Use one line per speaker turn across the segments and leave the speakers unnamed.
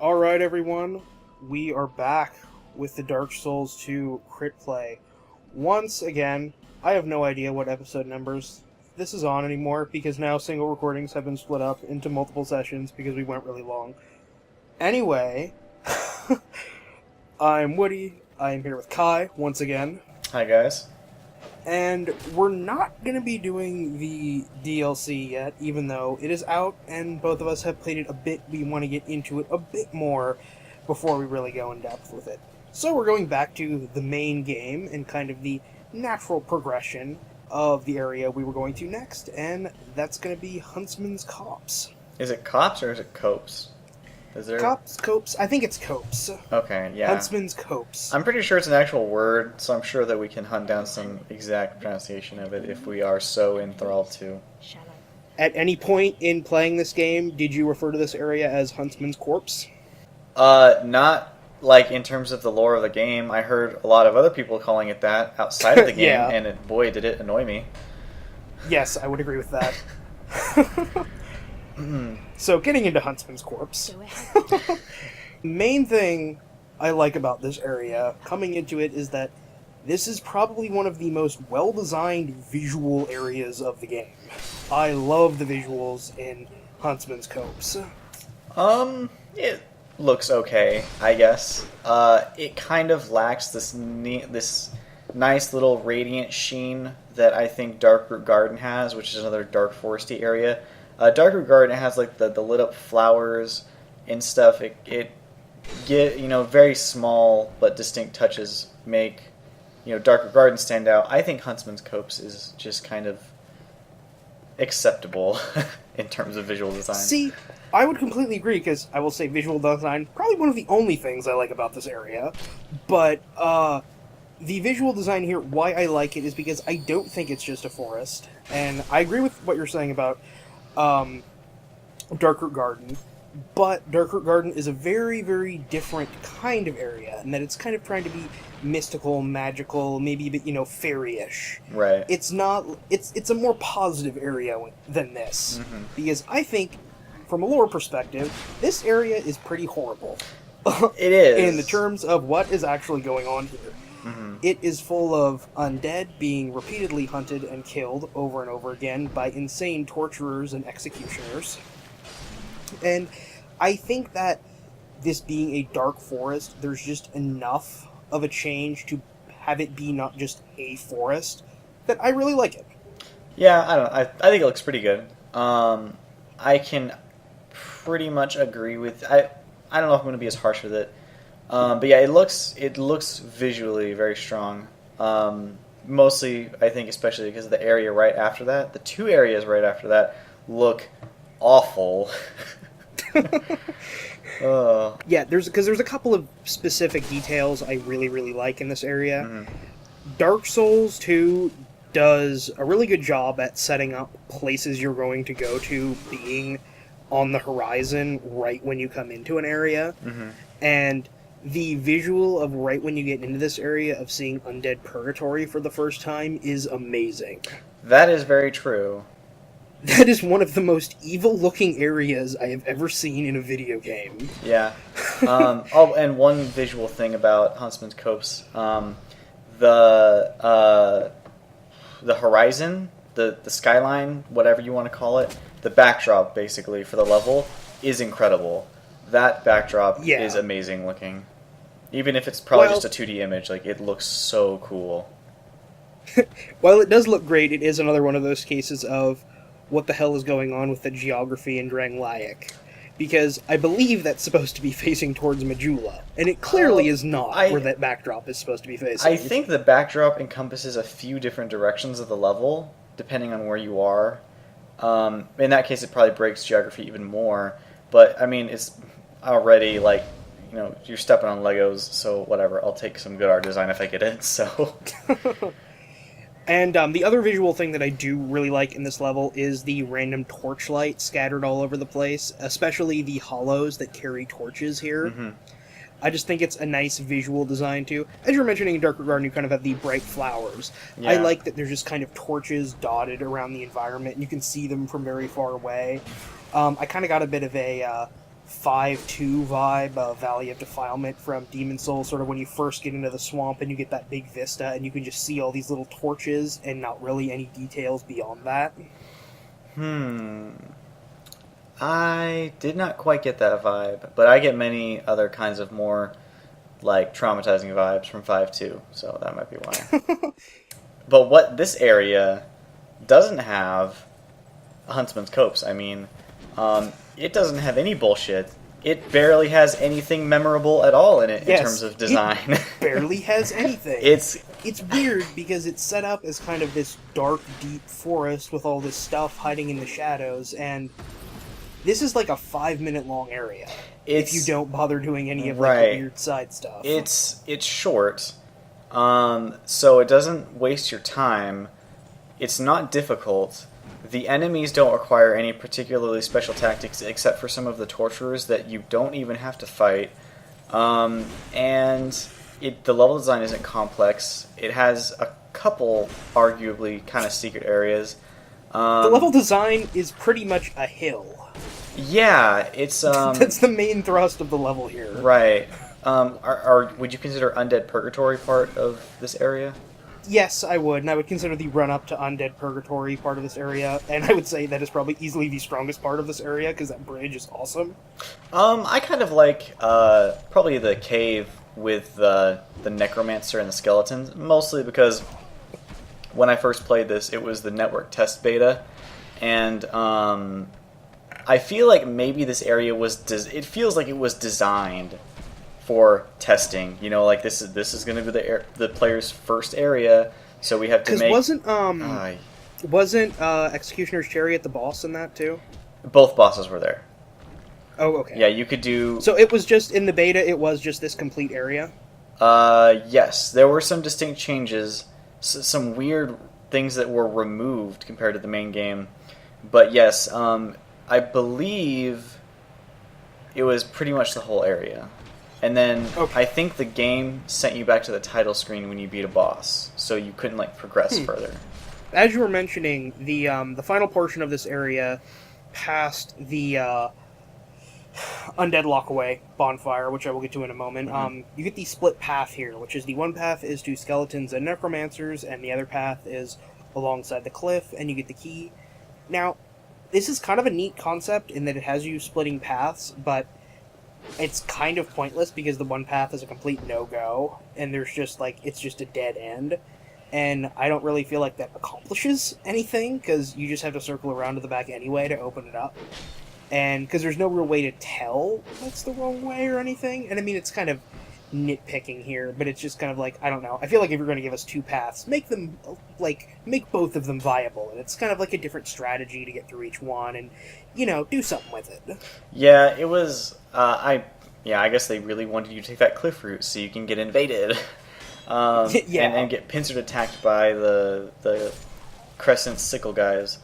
Alright, everyone, we are back with the Dark Souls 2 crit play. Once again, I have no idea what episode numbers this is on anymore, because now single recordings have been split up into multiple sessions because we went really long. Anyway, I'm Woody, I'm here with Kai, once again.
Hi, guys.
And we're not going to be doing the DLC yet, even though it is out and both of us have played it a bit. We want to get into it a bit more before we really go in depth with it. So we're going back to the main game and kind of the natural progression of the area we were going to next, and that's going to be Huntsman's Copse.
Is it Copse or is it Copse? Is there...
Copse? I think it's Copse.
Okay, yeah.
Huntsman's Copse.
I'm pretty sure it's an actual word, so I'm sure that we can hunt down some exact pronunciation of it if we are so enthralled to.
At any point in playing this game, did you refer to this area as Huntsman's Corpse?
Not like in terms of the lore of the game. I heard a lot of other people calling it that outside of the game,
Yeah.
and boy, did it annoy me.
Yes, I would agree with that. So, getting into Huntsman's Corpse. Main thing I like about this area, coming into it, is that this is probably one of the most well-designed visual areas of the game. I love the visuals in Huntsman's Copse.
It looks okay, I guess. It kind of lacks this nice little radiant sheen that I think Darkroot Garden has, which is another dark foresty area. Darkroot Garden has like the lit up flowers and stuff. It very small but distinct touches make Darkroot Garden stand out. I think Huntsman's Copse is just kind of acceptable in terms of visual design.
See, I would completely agree, because I will say visual design, probably one of the only things I like about this area. But, the visual design here, why I like it is because I don't think it's just a forest. And I agree with what you're saying about, Darkroot Garden. But Darkroot Garden is a very, very different kind of area, and that it's kind of trying to be mystical, magical, maybe a bit, fairy-ish.
Right.
It's not... It's a more positive area than this.
Mm-hmm.
Because I think, from a lore perspective, this area is pretty horrible.
It is.
In the terms of what is actually going on here.
Mm-hmm.
It is full of undead being repeatedly hunted and killed over and over again by insane torturers and executioners. And I think that this being a dark forest, there's just enough of a change to have it be not just a forest that I really like it.
Yeah, I don't know. I think it looks pretty good. I can pretty much agree with... I don't know if I'm going to be as harsh with it. But yeah, it looks visually very strong. Mostly, I think, especially because of the area right after that. The two areas right after that look awful.
Yeah, there's a couple of specific details I really, really like in this area.
Mm-hmm.
Dark Souls 2 does a really good job at setting up places you're going to go to being on the horizon right when you come into an area.
Mm-hmm.
And the visual of right when you get into this area of seeing Undead Purgatory for the first time is amazing.
That is very true.
That is one of the most evil-looking areas I have ever seen in a video game.
Yeah. And one visual thing about Huntsman's Copse, the horizon, the skyline, whatever you want to call it, the backdrop, basically, for the level, is incredible. That backdrop is amazing looking. Even if it's probably just a 2D image, like, it looks so cool.
While it does look great, it is another one of those cases of what the hell is going on with the geography in Drangleic. Because I believe that's supposed to be facing towards Majula, and it clearly is not where that backdrop is supposed to be facing.
I think the backdrop encompasses a few different directions of the level, depending on where you are. In that case, it probably breaks geography even more. But, I mean, it's already, like, you're stepping on Legos, so whatever. I'll take some good art design if I get it, so...
And the other visual thing that I do really like in this level is the random torchlight scattered all over the place, especially the hollows that carry torches here.
Mm-hmm.
I just think it's a nice visual design, too. As you were mentioning in Darkroot Garden, you kind of have the bright flowers.
Yeah.
I like that there's just kind of torches dotted around the environment, and you can see them from very far away. I kind of got a bit of a 5-2 vibe, Valley of Defilement from Demon Souls, sort of when you first get into the swamp and you get that big vista and you can just see all these little torches and not really any details beyond that.
I did not quite get that vibe, but I get many other kinds of more, like, traumatizing vibes from 5-2, so that might be why. But what this area doesn't have, Huntsman's Copse, I mean, it doesn't have any bullshit. It barely has anything memorable at all in it in terms of design.
It barely has anything. It's weird because it's set up as kind of this dark, deep forest with all this stuff hiding in the shadows, and this is like a 5-minute long area. If you don't bother doing any of like the weird side stuff.
It's short, so it doesn't waste your time. It's not difficult. The enemies don't require any particularly special tactics except for some of the torturers that you don't even have to fight. And the level design isn't complex. It has a couple arguably kind of secret areas.
The level design is pretty much a hill.
Yeah, it's
that's the main thrust of the level here.
Right. Would you consider Undead Purgatory part of this area?
Yes, I would, and I would consider the run-up to Undead Purgatory part of this area, and I would say that is probably easily the strongest part of this area, because that bridge is awesome.
I kind of like, probably the cave with the necromancer and the skeletons, mostly because when I first played this, it was the network test beta, and, I feel like maybe this area it feels like it was designed for testing, you know, like this is going to be the player's first area, so we have to make.
Wasn't Executioner's Chariot the boss in that too?
Both bosses were there.
Oh, okay.
Yeah, you could do.
So it was just in the beta. It was just this complete area.
Yes, there were some distinct changes, some weird things that were removed compared to the main game, but yes, I believe it was pretty much the whole area. And then I think the game sent you back to the title screen when you beat a boss, so you couldn't like progress further.
As you were mentioning, the final portion of this area, past the Undead Lockaway bonfire, which I will get to in a moment, you get the split path here, which is the one path is to skeletons and necromancers, and the other path is alongside the cliff, and you get the key. Now, this is kind of a neat concept in that it has you splitting paths, but it's kind of pointless because the one path is a complete no-go, and there's just like it's just a dead end, and I don't really feel like that accomplishes anything because you just have to circle around to the back anyway to open it up, and because there's no real way to tell that's the wrong way or anything. And I mean, it's kind of nitpicking here, but it's just kind of like, I don't know, I feel like if you're going to give us two paths, make both of them viable, and it's kind of like a different strategy to get through each one, and you know, do something with it.
Yeah, it was I guess they really wanted you to take that cliff route so you can get invaded. And get pincered attacked by the crescent sickle guys.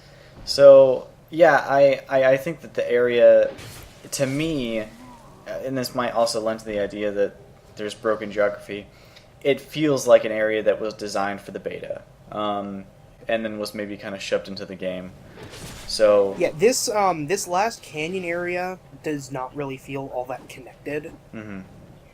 So yeah, I think that the area, to me, and this might also lend to the idea that there's broken geography, it feels like an area that was designed for the beta, and then was maybe kind of shoved into the game. So
yeah, this last canyon area does not really feel all that connected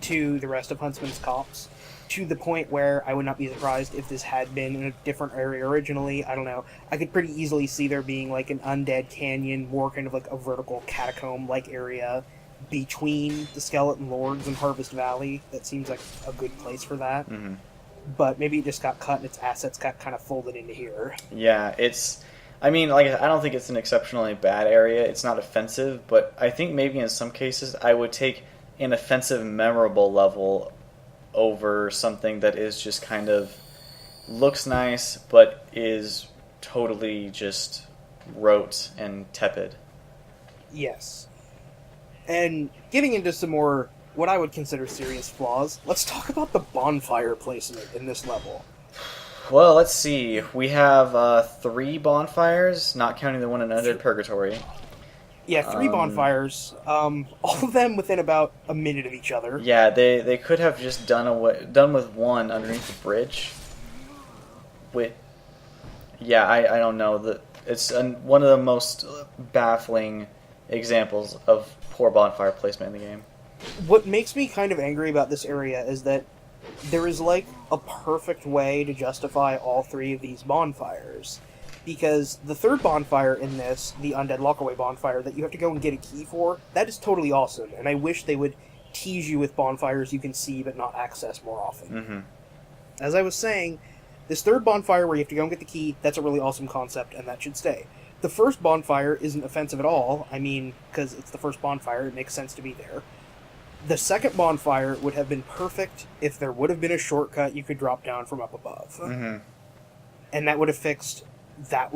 to the rest of Huntsman's Copse, to the point where I would not be surprised if this had been in a different area originally. I don't know. I could pretty easily see there being like an Undead Canyon, more kind of like a vertical catacomb-like area between the Skeleton Lords and Harvest Valley. That seems like a good place for that. But maybe it just got cut and its assets got kind of folded into here.
Yeah, I mean, like, I don't think it's an exceptionally bad area. It's not offensive, but I think maybe in some cases I would take an offensive, memorable level over something that is just kind of looks nice, but is totally just rote and tepid.
Yes. And getting into some more, what I would consider serious flaws, let's talk about the bonfire placement in this level.
Well, let's see. We have 3 bonfires, not counting the one in Undead Purgatory.
Yeah, 3 bonfires. All of them within about a minute of each other.
Yeah, they could have just done with one underneath the bridge. Yeah, I don't know. It's one of the most baffling examples of poor bonfire placement in the game.
What makes me kind of angry about this area is that there is like a perfect way to justify all three of these bonfires. Because the third bonfire in this, the Undead Lockaway bonfire that you have to go and get a key for, that is totally awesome. And I wish they would tease you with bonfires you can see but not access more often.
Mm-hmm.
As I was saying, this third bonfire where you have to go and get the key, that's a really awesome concept, and that should stay. The first bonfire isn't offensive at all. I mean, because it's the first bonfire, it makes sense to be there. The second bonfire would have been perfect if there would have been a shortcut you could drop down from up above.
Mm-hmm.
And that would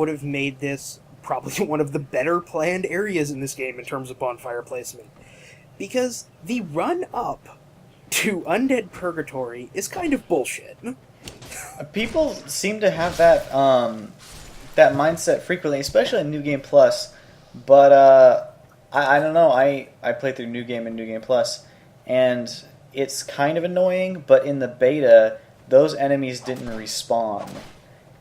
have made this probably one of the better planned areas in this game in terms of bonfire placement. Because the run up to Undead Purgatory is kind of bullshit.
People seem to have that that mindset frequently, especially in New Game Plus. But I don't know. I played through New Game and New Game Plus, and it's kind of annoying. But in the beta, those enemies didn't respawn,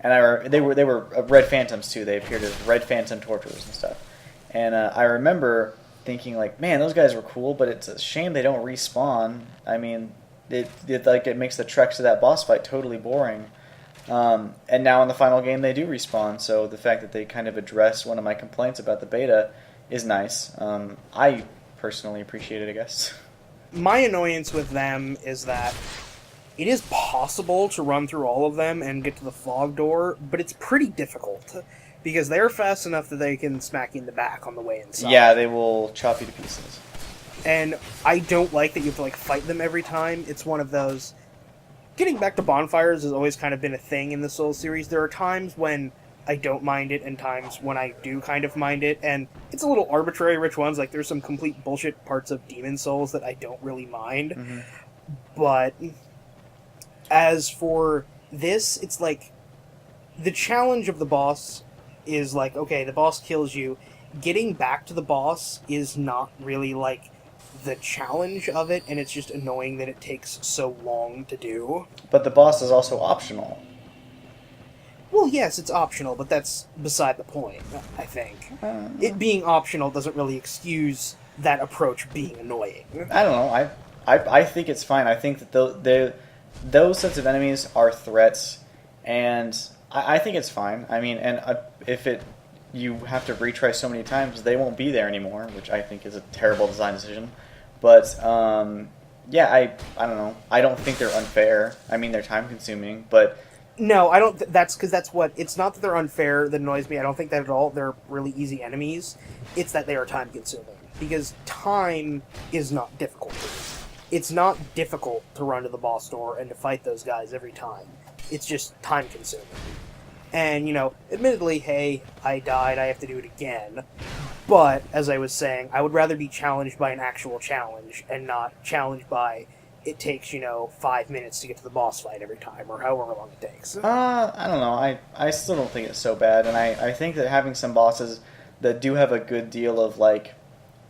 and they were red phantoms too. They appeared as red phantom torturers and stuff. And I remember thinking like, man, those guys were cool, but it's a shame they don't respawn. I mean, it makes the treks to that boss fight totally boring. And now in the final game they do respawn, so the fact that they kind of address one of my complaints about the beta is nice. I personally appreciate it, I guess.
My annoyance with them is that it is possible to run through all of them and get to the fog door, but it's pretty difficult. Because they're fast enough that they can smack you in the back on the way inside.
Yeah, they will chop you to pieces.
And I don't like that you have to fight them every time. It's one of those... Getting back to bonfires has always kind of been a thing in the Souls series. There are times when I don't mind it and times when I do kind of mind it. And it's a little arbitrary which ones. There's some complete bullshit parts of Demon Souls that I don't really mind. Mm-hmm. But as for this, it's the challenge of the boss is okay, the boss kills you. Getting back to the boss is not really the challenge of it, and it's just annoying that it takes so long to do.
But the boss is also optional.
Well, yes, it's optional, but that's beside the point, I think. It being optional doesn't really excuse that approach being annoying.
I don't know. I think it's fine. I think that those sets of enemies are threats, and I think it's fine. I mean, and if you have to retry so many times, they won't be there anymore, which I think is a terrible design decision. But yeah, I don't know. I don't think they're unfair. I mean, they're time consuming, but
no, I don't. That's because that's what. It's not that they're unfair that annoys me. I don't think that at all. They're really easy enemies. It's that they are time consuming because time is not difficult. It's not difficult to run to the boss door and to fight those guys every time. It's just time consuming. And, admittedly, hey, I died, I have to do it again. But, as I was saying, I would rather be challenged by an actual challenge and not challenged by it takes, 5 minutes to get to the boss fight every time, or however long it takes.
I don't know. I still don't think it's so bad, and I think that having some bosses that do have a good deal of,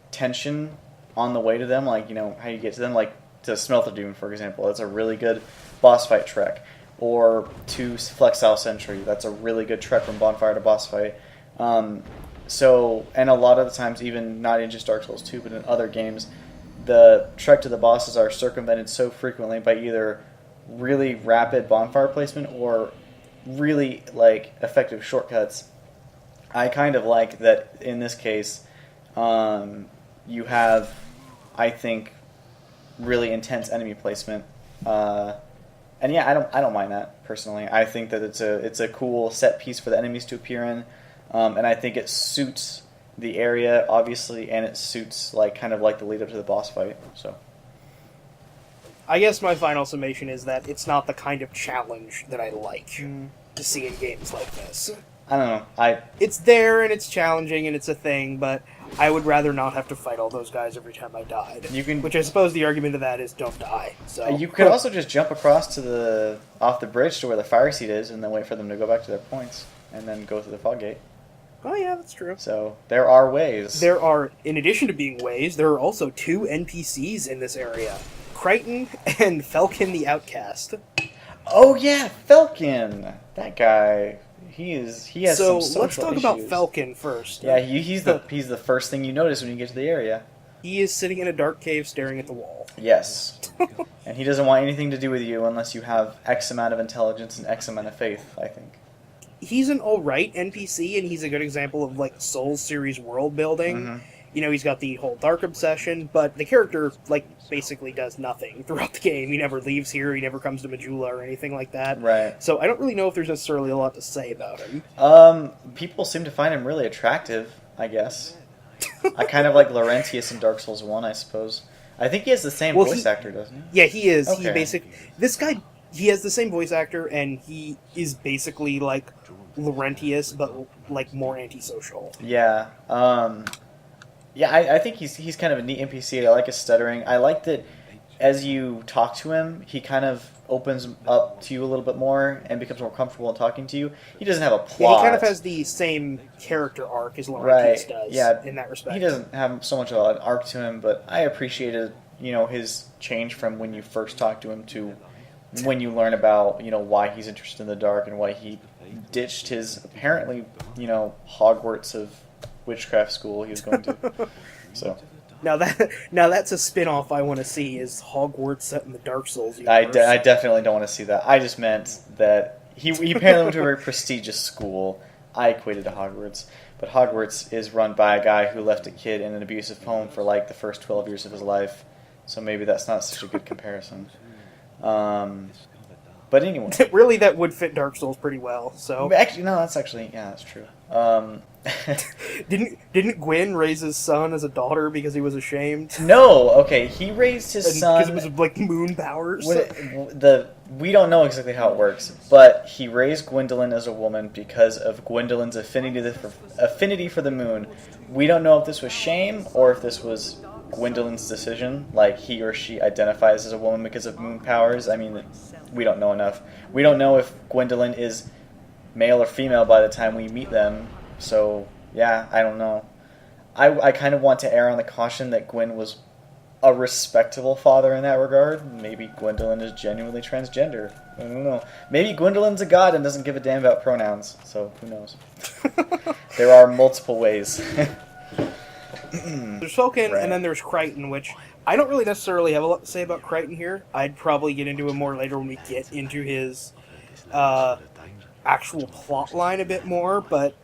tension on the way to them, how you get to them, to Smelter Doom, for example. That's a really good boss fight trek. Or to Flexile Sentry. That's a really good trek from bonfire to boss fight. And a lot of the times, even not in just Dark Souls 2, but in other games, the trek to the bosses are circumvented so frequently by either really rapid bonfire placement or really effective shortcuts. I kind of like that in this case, you have, I think, really intense enemy placement. And yeah, I don't mind that personally. I think that it's a cool set piece for the enemies to appear in, and I think it suits the area obviously, and it suits the lead up to the boss fight. So,
I guess my final summation is that it's not the kind of challenge that I like to see in games like this.
I don't know.
It's there and it's challenging and it's a thing, but I would rather not have to fight all those guys every time I died. Which I suppose the argument of that is don't die. So
you could also just jump across off the bridge to where the fire seat is, and then wait for them to go back to their points, and then go through the fog gate.
Oh yeah, that's true.
So there are ways.
There are, in addition to being ways, there are also 2 NPCs in this area: Crichton and Felkin the Outcast.
Oh yeah, Felkin. That guy. He has some social
let's talk
issues.
about Felkin first.
Yeah, he's the first thing you notice when you get to the area.
He is sitting in a dark cave staring at the wall.
Yes. And he doesn't want anything to do with you unless you have X amount of intelligence and X amount of faith, I think.
He's an alright NPC, and he's a good example of, like, Souls series world building.
Mm-hmm.
You know, he's got the whole dark obsession, but the character, like, basically does nothing throughout the game. He never leaves here, he never comes to Majula or anything like that.
Right.
So I don't really know if there's necessarily a lot to say about him.
People seem to find him really attractive, I guess. I kind of like Laurentius in Dark Souls 1, I suppose. I think he has the same voice actor, doesn't he?
Yeah, he is.
Okay.
This guy, he has the same voice actor, and he is basically like Laurentius, but like more antisocial.
Yeah. I think he's kind of a neat NPC. I like his stuttering. I like that as you talk to him, he kind of opens up to you a little bit more and becomes more comfortable in talking to you. He doesn't have a plot.
Yeah, he kind of has the same character arc as Laurentius does.
Yeah,
in that respect.
He doesn't have so much of an arc to him, but I appreciated, his change from when you first talk to him to when you learn about, why he's interested in the dark and why he ditched his apparently, Hogwarts of witchcraft school he was going to. So
now that's a spin-off I want to see, is Hogwarts set in the Dark Souls universe.
I definitely don't want to see that. I just meant that he apparently went to a very prestigious school. I equated to Hogwarts. But Hogwarts is run by a guy who left a kid in an abusive home for like the first 12 years of his life. So maybe that's not such a good comparison. But anyway.
Really, that would fit Dark Souls pretty well. So
actually, no, that's true.
Didn't Gwyn raise his son as a daughter because he was ashamed?
No, okay, he raised his son
because it was like moon powers.
We don't know exactly how it works, but he raised Gwendolyn as a woman because of Gwendolyn's affinity for the moon. We don't know if this was shame or if this was Gwendolyn's decision, like he or she identifies as a woman because of moon powers. I mean, we don't know enough. We don't know if Gwendolyn is male or female by the time we meet them. So, yeah, I don't know. I kind of want to err on the caution that Gwyn was a respectable father in that regard. Maybe Gwendolyn is genuinely transgender. I don't know. Maybe Gwendolyn's a god and doesn't give a damn about pronouns. So, who knows? There are multiple ways.
There's Falcon, right. And then there's Crichton, which I don't really necessarily have a lot to say about Crichton here. I'd probably get into him more later when we get into his actual plot line a bit more, but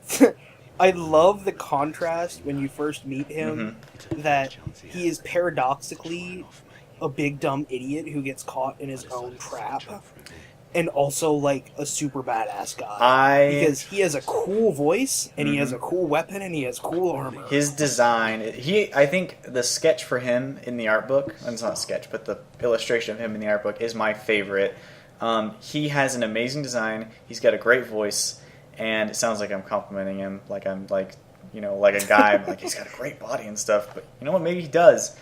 I love the contrast when you first meet him, that he is paradoxically a big dumb idiot who gets caught in his own trap, and also like a super badass guy. Because he has a cool voice, and he has a cool weapon, and he has cool armor.
His design, I think the sketch for him in the art book, and it's not a sketch, but the illustration of him in the art book is my favorite. He has an amazing design, he's got a great voice, and it sounds like I'm complimenting him, like I'm like, like a guy, like he's got a great body and stuff, but you know what, maybe he does.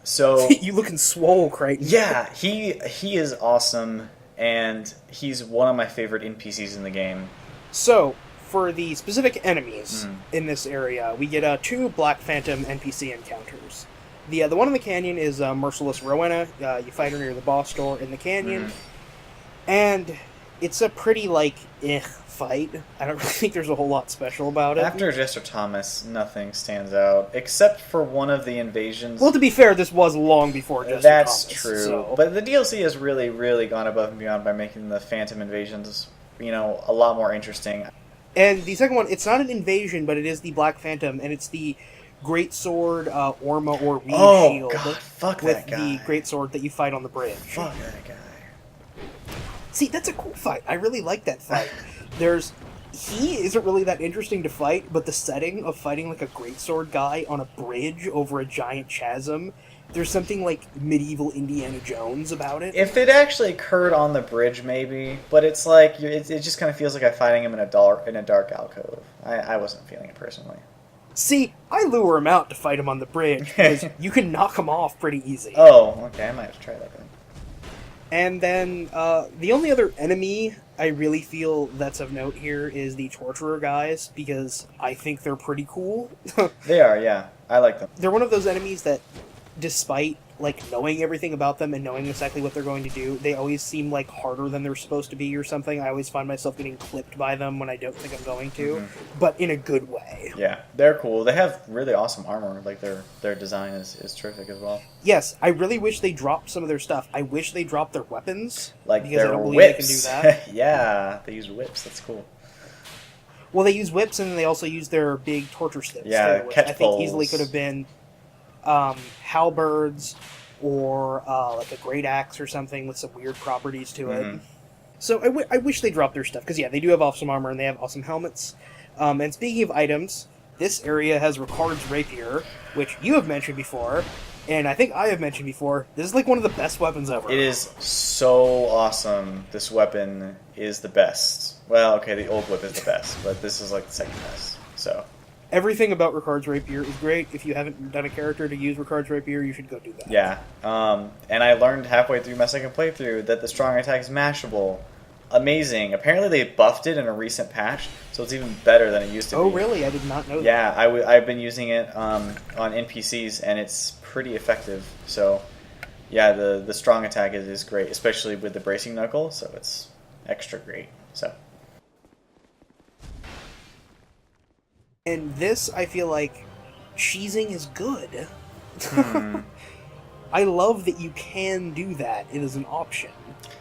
So
you looking swole, Crichton.
Yeah, he is awesome, and he's one of my favorite NPCs in the game.
So, for the specific enemies in this area, we get 2 Black Phantom NPC encounters. The one in the canyon is Merciless Rowena. You fight her near the boss door in the canyon. And it's a pretty, fight. I don't really think there's a whole lot special about it.
After Jester Thomas, nothing stands out, except for one of the invasions.
Well, to be fair, this was long before Jester Thomas.
That's true.
So.
But the DLC has really, really gone above and beyond by making the Phantom invasions, a lot more interesting.
And the second one, it's not an invasion, but it is the Black Phantom, and it's the Greatsword Orma or Reed Shield.
God, fuck
with
that guy.
the Greatsword that you fight on the bridge.
Fuck that guy.
See, that's a cool fight. I really like that fight. He isn't really that interesting to fight, but the setting of fighting like a greatsword guy on a bridge over a giant chasm, there's something like medieval Indiana Jones about it.
If it actually occurred on the bridge, maybe, but it's like it just kind of feels like I'm fighting him in a dark alcove. I wasn't feeling it personally.
See, I lure him out to fight him on the bridge because you can knock him off pretty easy.
Oh, okay, I might have to try that then.
And then the only other enemy I really feel that's of note here is the Torturer guys, because I think they're pretty cool.
They are, yeah. I like them.
They're one of those enemies that, despite like, knowing everything about them and knowing exactly what they're going to do, they always seem, like, harder than they're supposed to be or something. I always find myself getting clipped by them when I don't think I'm going to, but in a good way.
Yeah, they're cool. They have really awesome armor. Like, their design is terrific as well.
Yes, I really wish they dropped some of their stuff. I wish they dropped their weapons,
Like
because
their
I don't believe
whips.
they can do that.
Yeah, they use whips. That's cool.
Well, they use whips, and they also use their big torture sticks,
Yeah,
too, which
catch
I think
poles.
easily could have been halberds or like a great axe or something with some weird properties to it. So I wish they dropped their stuff, because yeah, they do have awesome armor and they have awesome helmets. And speaking of items, this area has Ricard's Rapier, which you have mentioned before, and I think I have mentioned before. This is like one of the best weapons ever.
It is so awesome. This weapon is the best. Well, okay, the old whip is the best, but this is like the second best. So
Everything about Ricard's Rapier is great. If you haven't done a character to use Ricard's Rapier, you should go do that.
yeah, and I learned halfway through my second playthrough that the strong attack is mashable. Amazing. Apparently they buffed it in a recent patch, so it's even better than it used to be.
Oh, really? I did not know that.
Yeah, I've been using it on NPCs, and it's pretty effective. So, yeah, the strong attack is great, especially with the bracing knuckle, so it's extra great. So,
And this, I feel like, cheesing is good. I love that you can do that. It is an option.